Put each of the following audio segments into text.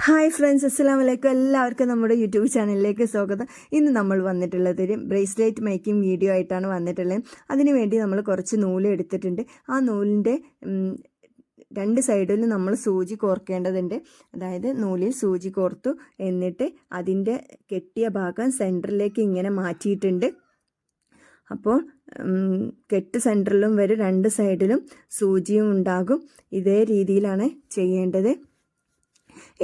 Hi friends, അസ്സലാമു അലൈക്കും. എല്ലാവർക്കും നമ്മുടെ യൂട്യൂബ് ചാനലിലേക്ക് സ്വാഗതം. ഇന്ന് നമ്മൾ വന്നിട്ടുള്ളത് ഒരു ബ്രേസ്ലെറ്റ് മേക്കിംഗ് വീഡിയോ ആയിട്ടാണ് വന്നിട്ടുള്ളത്. അതിനുവേണ്ടി നമ്മൾ കുറച്ച് നൂല് എടുത്തിട്ടുണ്ട്. ആ നൂലിൻ്റെ രണ്ട് സൈഡിലും നമ്മൾ സൂചി കോർക്കേണ്ടതുണ്ട്. അതായത് നൂലിൽ സൂചി കോർത്തു, എന്നിട്ട് അതിൻ്റെ കെട്ടിയ ഭാഗം സെൻറ്ററിലേക്ക് ഇങ്ങനെ മാറ്റിയിട്ടുണ്ട്. അപ്പോൾ കെട്ട് സെൻറ്ററിലും വരും, രണ്ട് സൈഡിലും സൂചിയും ഉണ്ടാകും. ഇതേ രീതിയിലാണ് ചെയ്യേണ്ടത്.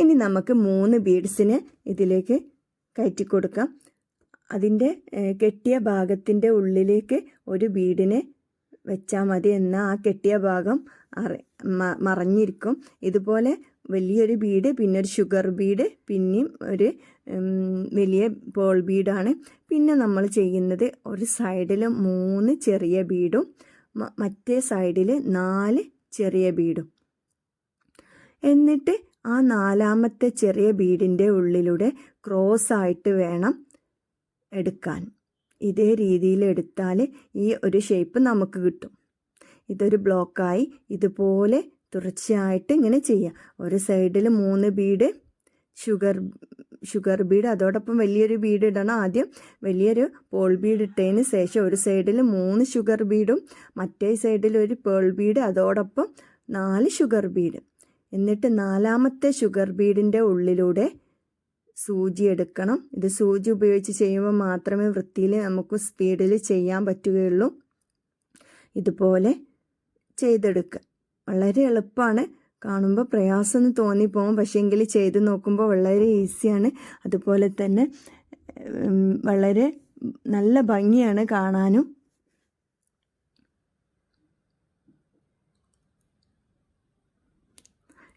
ഇനി നമുക്ക് 3 ബീഡ്സിനെ ഇതിലേക്ക് കയറ്റി കൊടുക്കാം. അതിൻ്റെ കെട്ടിയ ഭാഗത്തിൻ്റെ ഉള്ളിലേക്ക് ഒരു ബീഡിനെ വെച്ചാൽ മതി. എന്നാൽ ആ കെട്ടിയ ഭാഗം മറഞ്ഞിരിക്കും. ഇതുപോലെ വലിയൊരു ബീഡ്, പിന്നെ ഒരു ഷുഗർ ബീഡ്, പിന്നെയും ഒരു വലിയ പേൾ ബീഡാണ്. പിന്നെ നമ്മൾ ചെയ്യുന്നത് ഒരു സൈഡിൽ 3 ചെറിയ ബീഡും മറ്റേ സൈഡിൽ 4 ചെറിയ ബീഡും. എന്നിട്ട് ആ 4ാമത്തെ ചെറിയ ബീഡിൻ്റെ ഉള്ളിലൂടെ ക്രോസ് ആയിട്ട് വേണം എടുക്കാൻ. ഇതേ രീതിയിൽ എടുത്താൽ ഈ ഒരു ഷേപ്പ് നമുക്ക് കിട്ടും. ഇതൊരു ബ്ലോക്കായി ഇതുപോലെ തുടർച്ചയായിട്ട് ഇങ്ങനെ ചെയ്യാം. ഒരു സൈഡിൽ 3 ബീഡ് ഷുഗർ ബീഡ്, അതോടൊപ്പം വലിയൊരു ബീഡ് ഇടണം. ആദ്യം വലിയൊരു പേൾ ബീഡ് ഇട്ടതിന് ശേഷം ഒരു സൈഡിൽ 3 ഷുഗർ ബീഡും മറ്റേ സൈഡിൽ ഒരു പേൾ ബീഡ്, അതോടൊപ്പം 4 ഷുഗർ ബീഡ്. എന്നിട്ട് 4ാമത്തെ ഷുഗർ ബീഡിൻ്റെ ഉള്ളിലൂടെ സൂചി എടുക്കണം. ഇത് സൂചി ഉപയോഗിച്ച് ചെയ്യുമ്പോൾ മാത്രമേ വൃത്തിയിൽ നമുക്ക് സ്പീഡിൽ ചെയ്യാൻ പറ്റുകയുള്ളൂ. ഇതുപോലെ ചെയ്തെടുക്കുക. വളരെ എളുപ്പമാണ്. കാണുമ്പോൾ പ്രയാസമൊന്നും തോന്നിപ്പോകും, പക്ഷേ എങ്കിൽ ചെയ്ത് നോക്കുമ്പോൾ വളരെ ഈസിയാണ്. അതുപോലെ തന്നെ വളരെ നല്ല ഭംഗിയാണ് കാണാനും.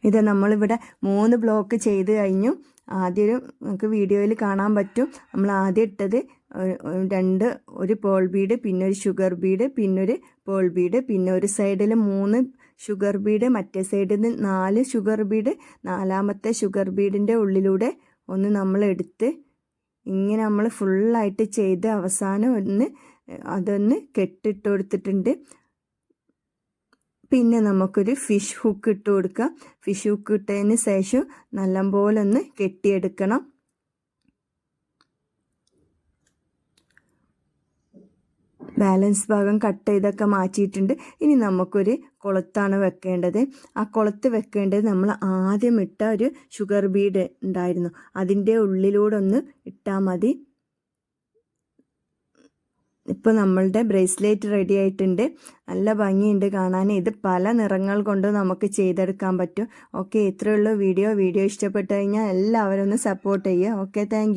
ഇത് നമ്മളിവിടെ 3 ബ്ലോക്ക് ചെയ്ത് കഴിഞ്ഞു. ആദ്യം നമുക്ക് വീഡിയോയിൽ കാണാൻ പറ്റും. നമ്മൾ ആദ്യം ഇട്ടത് ഒരു പേൾ ബീഡ്, പിന്നെ ഒരു ഷുഗർ ബീഡ്, പിന്നെ ഒരു പേൾ ബീഡ്, പിന്നെ ഒരു സൈഡിൽ 3 ഷുഗർ ബീഡ്, മറ്റേ സൈഡിൽ 4 ഷുഗർ ബീഡ്. 4ാമത്തെ ഷുഗർ ബീഡിൻ്റെ ഉള്ളിലൂടെ ഒന്ന് നമ്മൾ എടുത്ത് ഇങ്ങനെ നമ്മൾ ഫുള്ളായിട്ട് ചെയ്ത് അവസാനം അതൊന്ന് കെട്ടിട്ട് കൊടുത്തിട്ടുണ്ട്. പിന്നെ നമുക്കൊരു ഫിഷ് ഹുക്ക് ഇട്ട് കൊടുക്കാം. ഫിഷ് ഹുക്ക് ഇട്ടതിന് ശേഷം നല്ലപോലെ ഒന്ന് കെട്ടിയെടുക്കണം. ബാലൻസ് ഭാഗം കട്ട് ചെയ്തൊക്കെ മാറ്റിയിട്ടുണ്ട്. ഇനി നമുക്കൊരു കൊളുത്താണ് വെക്കേണ്ടത്. ആ കൊളുത്ത് വെക്കേണ്ടത് നമ്മൾ ആദ്യം ഇട്ട ഒരു ഷുഗർ ബീഡ് ഉണ്ടായിരുന്നു, അതിൻ്റെ ഉള്ളിലൂടെ ഒന്ന് ഇട്ടാൽ മതി. ഇപ്പോൾ നമ്മളുടെ ബ്രേസ്ലെറ്റ് റെഡി ആയിട്ടുണ്ട്. നല്ല ഭംഗിയുണ്ട് കാണാൻ. ഇത് പല നിറങ്ങൾ കൊണ്ട് നമുക്ക് ചെയ്തെടുക്കാൻ പറ്റും. ഓക്കെ, ഇത്രയുള്ള വീഡിയോ ഇഷ്ടപ്പെട്ടു കഴിഞ്ഞാൽ എല്ലാവരും ഒന്ന് സപ്പോർട്ട് ചെയ്യുക. Okay, thank you.